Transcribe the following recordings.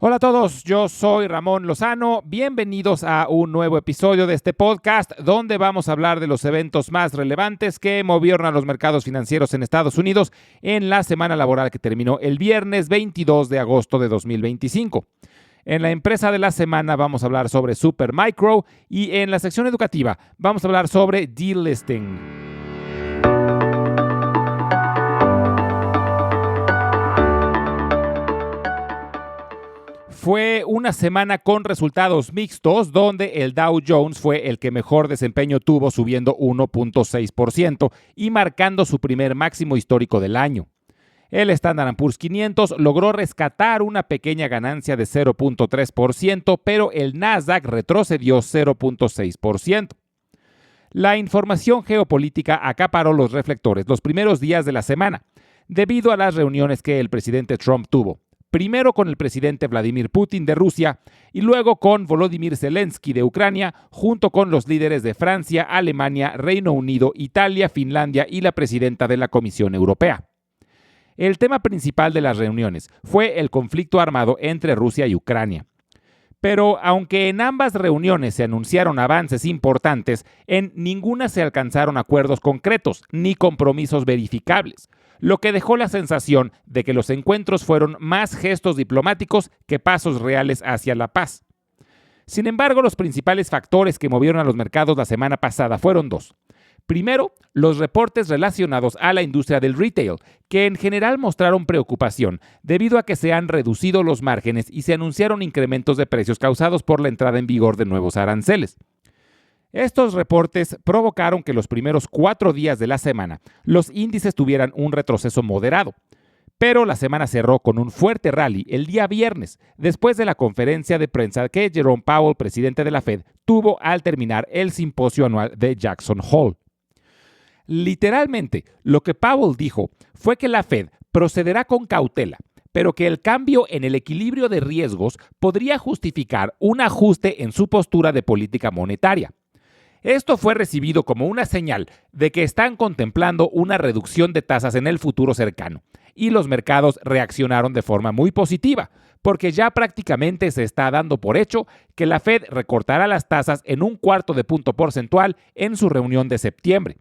Hola a todos, yo soy Ramón Lozano. Bienvenidos a un nuevo episodio de este podcast donde vamos a hablar de los eventos más relevantes que movieron a los mercados financieros en Estados Unidos en la semana laboral que terminó el viernes 22 de agosto de 2025. En la empresa de la semana vamos a hablar sobre Supermicro y en la sección educativa vamos a hablar sobre delisting. Fue una semana con resultados mixtos donde el Dow Jones fue el que mejor desempeño tuvo, subiendo 1.6% y marcando su primer máximo histórico del año. El Standard & Poor's 500 logró rescatar una pequeña ganancia de 0.3%, pero el Nasdaq retrocedió 0.6%. La información geopolítica acaparó los reflectores los primeros días de la semana, debido a las reuniones que el presidente Trump tuvo. Primero con el presidente Vladimir Putin de Rusia y luego con Volodymyr Zelensky de Ucrania, junto con los líderes de Francia, Alemania, Reino Unido, Italia, Finlandia y la presidenta de la Comisión Europea. El tema principal de las reuniones fue el conflicto armado entre Rusia y Ucrania. Pero aunque en ambas reuniones se anunciaron avances importantes, en ninguna se alcanzaron acuerdos concretos ni compromisos verificables, lo que dejó la sensación de que los encuentros fueron más gestos diplomáticos que pasos reales hacia la paz. Sin embargo, los principales factores que movieron a los mercados la semana pasada fueron dos. Primero, los reportes relacionados a la industria del retail, que en general mostraron preocupación debido a que se han reducido los márgenes y se anunciaron incrementos de precios causados por la entrada en vigor de nuevos aranceles. Estos reportes provocaron que los primeros 4 días de la semana los índices tuvieran un retroceso moderado, pero la semana cerró con un fuerte rally el día viernes, después de la conferencia de prensa que Jerome Powell, presidente de la Fed, tuvo al terminar el simposio anual de Jackson Hole. Literalmente, lo que Powell dijo fue que la Fed procederá con cautela, pero que el cambio en el equilibrio de riesgos podría justificar un ajuste en su postura de política monetaria. Esto fue recibido como una señal de que están contemplando una reducción de tasas en el futuro cercano, y los mercados reaccionaron de forma muy positiva, porque ya prácticamente se está dando por hecho que la Fed recortará las tasas en 1/4 punto porcentual en su reunión de septiembre.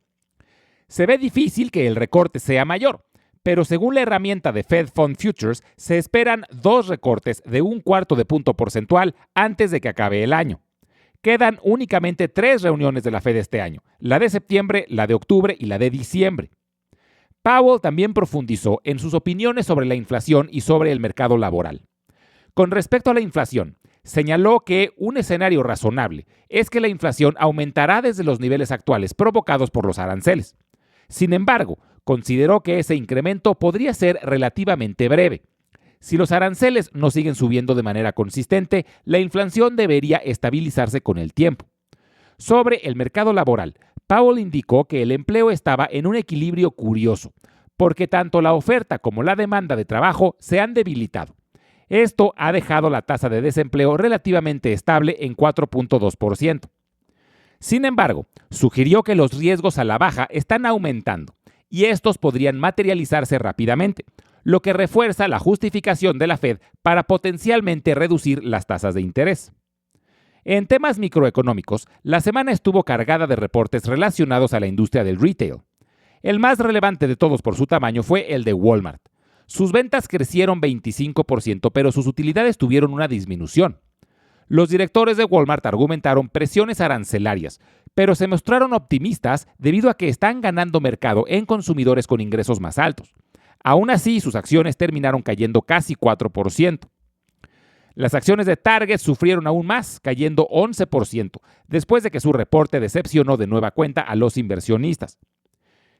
Se ve difícil que el recorte sea mayor, pero según la herramienta de Fed Fund Futures, se esperan 2 recortes de 1/4 punto porcentual antes de que acabe el año. Quedan únicamente 3 reuniones de la Fed este año, la de septiembre, la de octubre y la de diciembre. Powell también profundizó en sus opiniones sobre la inflación y sobre el mercado laboral. Con respecto a la inflación, señaló que un escenario razonable es que la inflación aumentará desde los niveles actuales provocados por los aranceles. Sin embargo, consideró que ese incremento podría ser relativamente breve. Si los aranceles no siguen subiendo de manera consistente, la inflación debería estabilizarse con el tiempo. Sobre el mercado laboral, Powell indicó que el empleo estaba en un equilibrio curioso, porque tanto la oferta como la demanda de trabajo se han debilitado. Esto ha dejado la tasa de desempleo relativamente estable en 4.2%. Sin embargo, sugirió que los riesgos a la baja están aumentando y estos podrían materializarse rápidamente, lo que refuerza la justificación de la Fed para potencialmente reducir las tasas de interés. En temas microeconómicos, la semana estuvo cargada de reportes relacionados a la industria del retail. El más relevante de todos por su tamaño fue el de Walmart. Sus ventas crecieron 25%, pero sus utilidades tuvieron una disminución. Los directores de Walmart argumentaron presiones arancelarias, pero se mostraron optimistas debido a que están ganando mercado en consumidores con ingresos más altos. Aún así, sus acciones terminaron cayendo casi 4%. Las acciones de Target sufrieron aún más, cayendo 11%, después de que su reporte decepcionó de nueva cuenta a los inversionistas.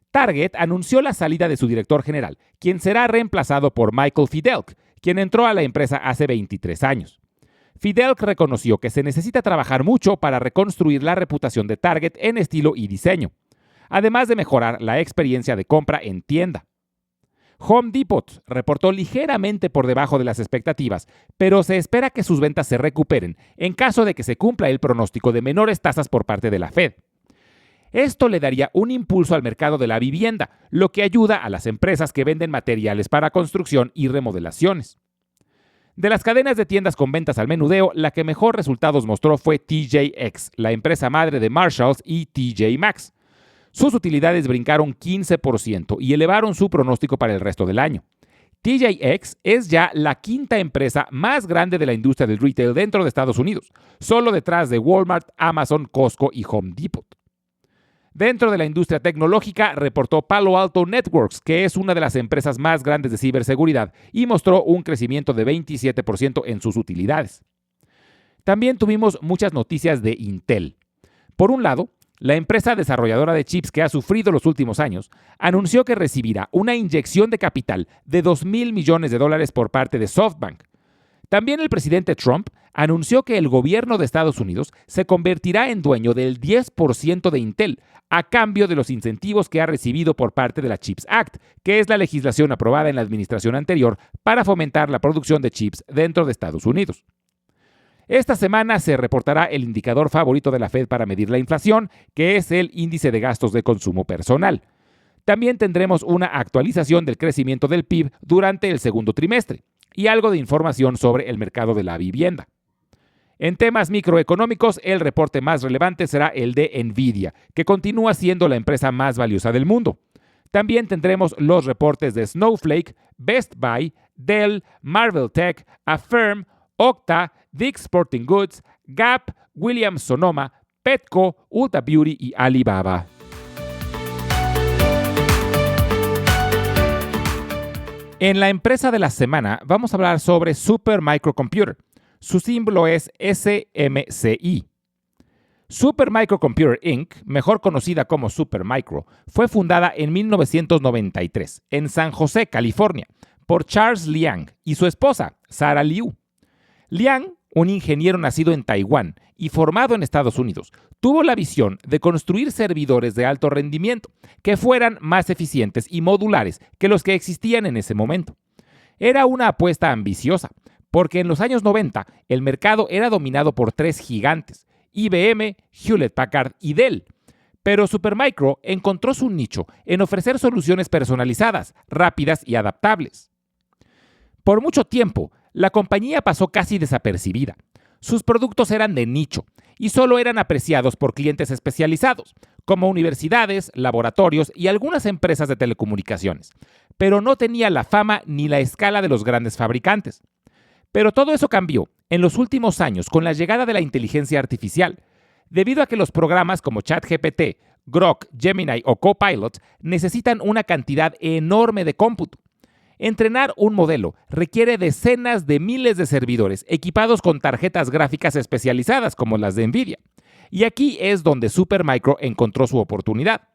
Target anunció la salida de su director general, quien será reemplazado por Michael Fidelk, quien entró a la empresa hace 23 años. Fidelk reconoció que se necesita trabajar mucho para reconstruir la reputación de Target en estilo y diseño, además de mejorar la experiencia de compra en tienda. Home Depot reportó ligeramente por debajo de las expectativas, pero se espera que sus ventas se recuperen en caso de que se cumpla el pronóstico de menores tasas por parte de la Fed. Esto le daría un impulso al mercado de la vivienda, lo que ayuda a las empresas que venden materiales para construcción y remodelaciones. De las cadenas de tiendas con ventas al menudeo, la que mejor resultados mostró fue TJX, la empresa madre de Marshalls y TJ Maxx. Sus utilidades brincaron 15% y elevaron su pronóstico para el resto del año. TJX es ya la quinta empresa más grande de la industria del retail dentro de Estados Unidos, solo detrás de Walmart, Amazon, Costco y Home Depot. Dentro de la industria tecnológica, reportó Palo Alto Networks, que es una de las empresas más grandes de ciberseguridad, y mostró un crecimiento de 27% en sus utilidades. También tuvimos muchas noticias de Intel. Por un lado, la empresa desarrolladora de chips que ha sufrido los últimos años anunció que recibirá una inyección de capital de $2,000 millones por parte de SoftBank. También el presidente Trump anunció que el gobierno de Estados Unidos se convertirá en dueño del 10% de Intel a cambio de los incentivos que ha recibido por parte de la CHIPS Act, que es la legislación aprobada en la administración anterior para fomentar la producción de chips dentro de Estados Unidos. Esta semana se reportará el indicador favorito de la Fed para medir la inflación, que es el índice de gastos de consumo personal. También tendremos una actualización del crecimiento del PIB durante el segundo trimestre y algo de información sobre el mercado de la vivienda. En temas microeconómicos, el reporte más relevante será el de Nvidia, que continúa siendo la empresa más valiosa del mundo. También tendremos los reportes de Snowflake, Best Buy, Dell, Marvell Tech, Affirm, Okta, Dick's Sporting Goods, Gap, Williams-Sonoma, Petco, Ulta Beauty y Alibaba. En la empresa de la semana vamos a hablar sobre Supermicro Computer. Su símbolo es SMCI. Supermicro Computer Inc., mejor conocida como Supermicro, fue fundada en 1993 en San José, California, por Charles Liang y su esposa, Sarah Liu. Liang, un ingeniero nacido en Taiwán y formado en Estados Unidos, tuvo la visión de construir servidores de alto rendimiento que fueran más eficientes y modulares que los que existían en ese momento. Era una apuesta ambiciosa, porque en los años 90 el mercado era dominado por tres gigantes, IBM, Hewlett Packard y Dell. Pero Supermicro encontró su nicho en ofrecer soluciones personalizadas, rápidas y adaptables. Por mucho tiempo, la compañía pasó casi desapercibida. Sus productos eran de nicho y solo eran apreciados por clientes especializados, como universidades, laboratorios y algunas empresas de telecomunicaciones, pero no tenía la fama ni la escala de los grandes fabricantes. Pero todo eso cambió en los últimos años con la llegada de la inteligencia artificial, debido a que los programas como ChatGPT, Grok, Gemini o Copilot necesitan una cantidad enorme de cómputo. Entrenar un modelo requiere decenas de miles de servidores equipados con tarjetas gráficas especializadas como las de Nvidia. Y aquí es donde Supermicro encontró su oportunidad.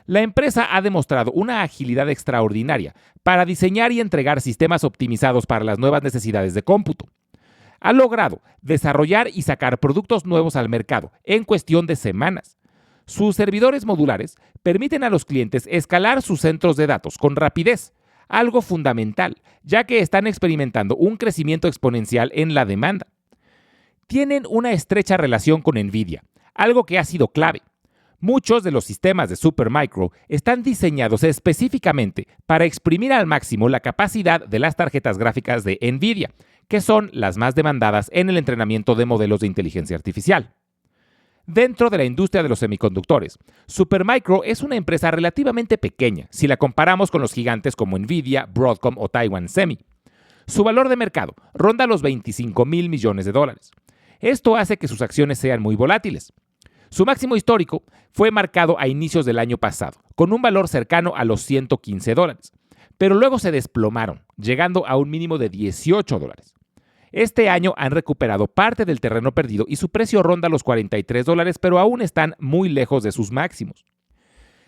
La empresa ha demostrado una agilidad extraordinaria para diseñar y entregar sistemas optimizados para las nuevas necesidades de cómputo. Ha logrado desarrollar y sacar productos nuevos al mercado en cuestión de semanas. Sus servidores modulares permiten a los clientes escalar sus centros de datos con rapidez, algo fundamental, ya que están experimentando un crecimiento exponencial en la demanda. Tienen una estrecha relación con Nvidia, algo que ha sido clave. Muchos de los sistemas de Supermicro están diseñados específicamente para exprimir al máximo la capacidad de las tarjetas gráficas de Nvidia, que son las más demandadas en el entrenamiento de modelos de inteligencia artificial. Dentro de la industria de los semiconductores, Supermicro es una empresa relativamente pequeña si la comparamos con los gigantes como Nvidia, Broadcom o Taiwan Semi. Su valor de mercado ronda los $25,000 millones. Esto hace que sus acciones sean muy volátiles. Su máximo histórico fue marcado a inicios del año pasado, con un valor cercano a los $115, pero luego se desplomaron, llegando a un mínimo de $18. Este año han recuperado parte del terreno perdido y su precio ronda los $43, pero aún están muy lejos de sus máximos.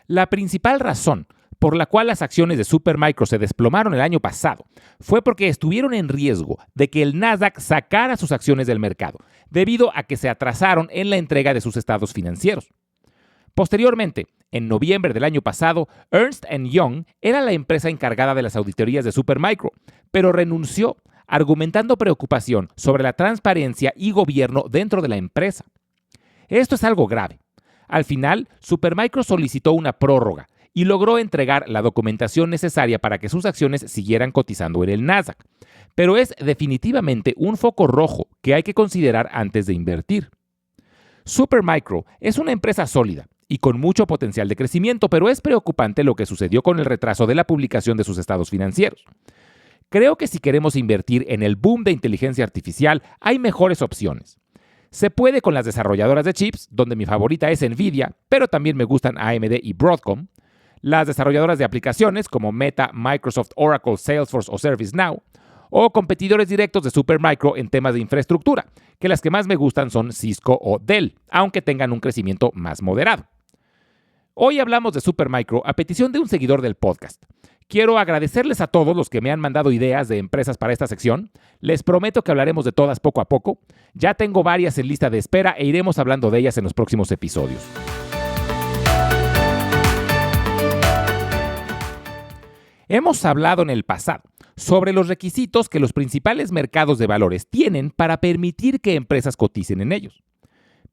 La principal razón por la cual las acciones de Supermicro se desplomaron el año pasado fue porque estuvieron en riesgo de que el Nasdaq sacara sus acciones del mercado, debido a que se atrasaron en la entrega de sus estados financieros. Posteriormente, en noviembre del año pasado, Ernst & Young era la empresa encargada de las auditorías de Supermicro, pero renunció, argumentando preocupación sobre la transparencia y gobierno dentro de la empresa. Esto es algo grave. Al final, Supermicro solicitó una prórroga y logró entregar la documentación necesaria para que sus acciones siguieran cotizando en el Nasdaq. Pero es definitivamente un foco rojo que hay que considerar antes de invertir. Supermicro es una empresa sólida y con mucho potencial de crecimiento, pero es preocupante lo que sucedió con el retraso de la publicación de sus estados financieros. Creo que si queremos invertir en el boom de inteligencia artificial, hay mejores opciones. Se puede con las desarrolladoras de chips, donde mi favorita es Nvidia, pero también me gustan AMD y Broadcom, las desarrolladoras de aplicaciones como Meta, Microsoft, Oracle, Salesforce o ServiceNow, o competidores directos de Supermicro en temas de infraestructura, que las que más me gustan son Cisco o Dell, aunque tengan un crecimiento más moderado. Hoy hablamos de Supermicro a petición de un seguidor del podcast. Quiero agradecerles a todos los que me han mandado ideas de empresas para esta sección. Les prometo que hablaremos de todas poco a poco. Ya tengo varias en lista de espera e iremos hablando de ellas en los próximos episodios. Hemos hablado en el pasado sobre los requisitos que los principales mercados de valores tienen para permitir que empresas coticen en ellos.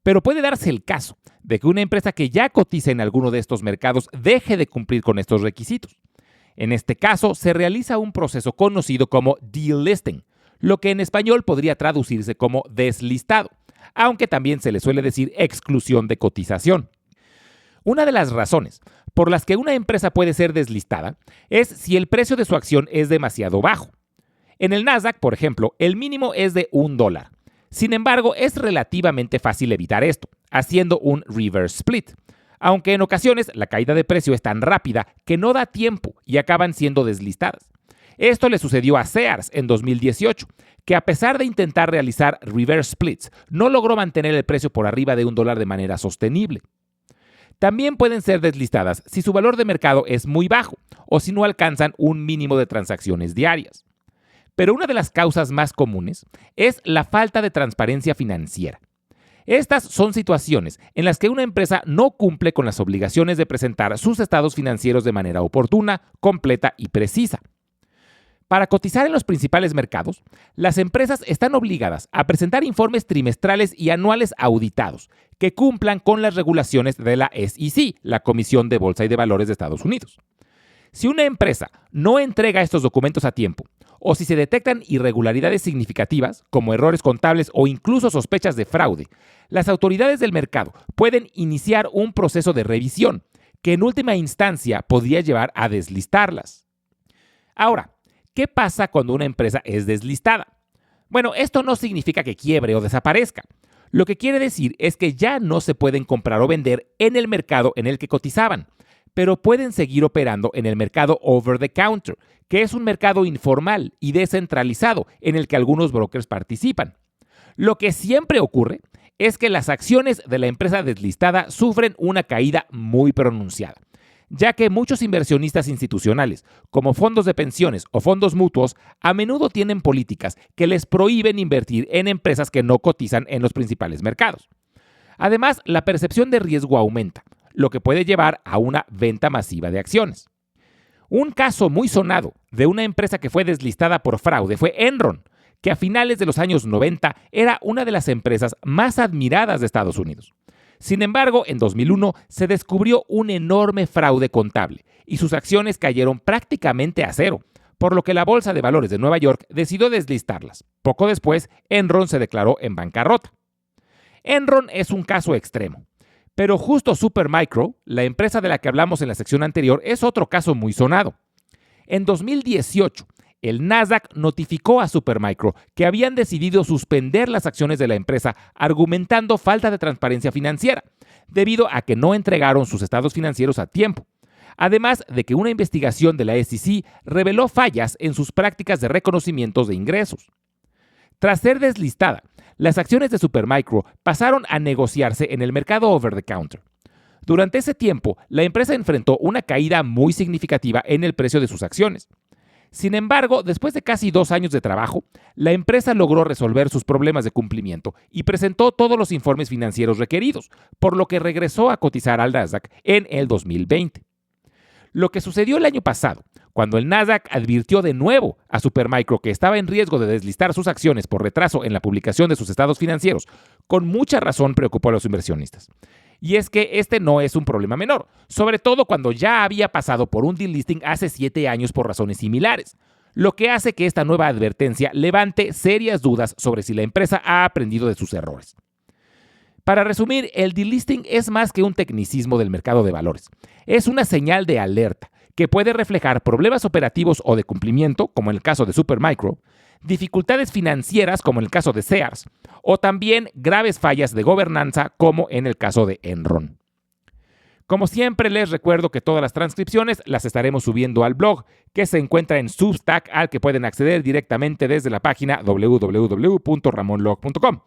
Pero puede darse el caso de que una empresa que ya cotiza en alguno de estos mercados deje de cumplir con estos requisitos. En este caso, se realiza un proceso conocido como delisting, lo que en español podría traducirse como deslistado, aunque también se le suele decir exclusión de cotización. Una de las razones por las que una empresa puede ser deslistada es si el precio de su acción es demasiado bajo. En el Nasdaq, por ejemplo, el mínimo es de $1. Sin embargo, es relativamente fácil evitar esto, haciendo un reverse split, aunque en ocasiones la caída de precio es tan rápida que no da tiempo y acaban siendo deslistadas. Esto le sucedió a Sears en 2018, que a pesar de intentar realizar reverse splits, no logró mantener el precio por arriba de $1 de manera sostenible. También pueden ser deslistadas si su valor de mercado es muy bajo o si no alcanzan un mínimo de transacciones diarias. Pero una de las causas más comunes es la falta de transparencia financiera. Estas son situaciones en las que una empresa no cumple con las obligaciones de presentar sus estados financieros de manera oportuna, completa y precisa. Para cotizar en los principales mercados, las empresas están obligadas a presentar informes trimestrales y anuales auditados que cumplan con las regulaciones de la SEC, la Comisión de Bolsa y de Valores de Estados Unidos. Si una empresa no entrega estos documentos a tiempo, o si se detectan irregularidades significativas, como errores contables o incluso sospechas de fraude, las autoridades del mercado pueden iniciar un proceso de revisión que en última instancia podría llevar a deslistarlas. Ahora, ¿qué pasa cuando una empresa es deslistada? Bueno, esto no significa que quiebre o desaparezca. Lo que quiere decir es que ya no se pueden comprar o vender en el mercado en el que cotizaban, pero pueden seguir operando en el mercado over the counter, que es un mercado informal y descentralizado en el que algunos brokers participan. Lo que siempre ocurre es que las acciones de la empresa deslistada sufren una caída muy pronunciada, ya que muchos inversionistas institucionales, como fondos de pensiones o fondos mutuos, a menudo tienen políticas que les prohíben invertir en empresas que no cotizan en los principales mercados. Además, la percepción de riesgo aumenta, lo que puede llevar a una venta masiva de acciones. Un caso muy sonado de una empresa que fue deslistada por fraude fue Enron, que a finales de los años 90 era una de las empresas más admiradas de Estados Unidos. Sin embargo, en 2001 se descubrió un enorme fraude contable y sus acciones cayeron prácticamente a cero, por lo que la Bolsa de Valores de Nueva York decidió deslistarlas. Poco después, Enron se declaró en bancarrota. Enron es un caso extremo, pero justo Supermicro, la empresa de la que hablamos en la sección anterior, es otro caso muy sonado. En 2018, el Nasdaq notificó a Supermicro que habían decidido suspender las acciones de la empresa argumentando falta de transparencia financiera, debido a que no entregaron sus estados financieros a tiempo. Además de que una investigación de la SEC reveló fallas en sus prácticas de reconocimientos de ingresos. Tras ser deslistada, las acciones de Supermicro pasaron a negociarse en el mercado over the counter. Durante ese tiempo, la empresa enfrentó una caída muy significativa en el precio de sus acciones. Sin embargo, después de casi 2 años de trabajo, la empresa logró resolver sus problemas de cumplimiento y presentó todos los informes financieros requeridos, por lo que regresó a cotizar al Nasdaq en el 2020. Lo que sucedió el año pasado, cuando el Nasdaq advirtió de nuevo a Supermicro que estaba en riesgo de deslistar sus acciones por retraso en la publicación de sus estados financieros, con mucha razón preocupó a los inversionistas. Y es que este no es un problema menor, sobre todo cuando ya había pasado por un delisting hace 7 años por razones similares, lo que hace que esta nueva advertencia levante serias dudas sobre si la empresa ha aprendido de sus errores. Para resumir, el delisting es más que un tecnicismo del mercado de valores. Es una señal de alerta que puede reflejar problemas operativos o de cumplimiento, como en el caso de Supermicro, dificultades financieras, como en el caso de Sears, o también graves fallas de gobernanza, como en el caso de Enron. Como siempre, les recuerdo que todas las transcripciones las estaremos subiendo al blog, que se encuentra en Substack, al que pueden acceder directamente desde la página www.ramonlog.com.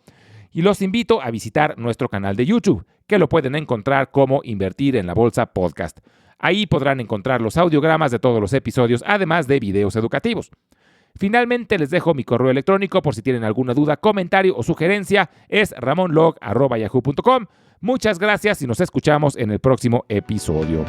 Y los invito a visitar nuestro canal de YouTube, que lo pueden encontrar como Invertir en la Bolsa Podcast. Ahí podrán encontrar los audiogramas de todos los episodios, además de videos educativos. Finalmente, les dejo mi correo electrónico por si tienen alguna duda, comentario o sugerencia. Es ramonlog@yahoo.com. Muchas gracias y nos escuchamos en el próximo episodio.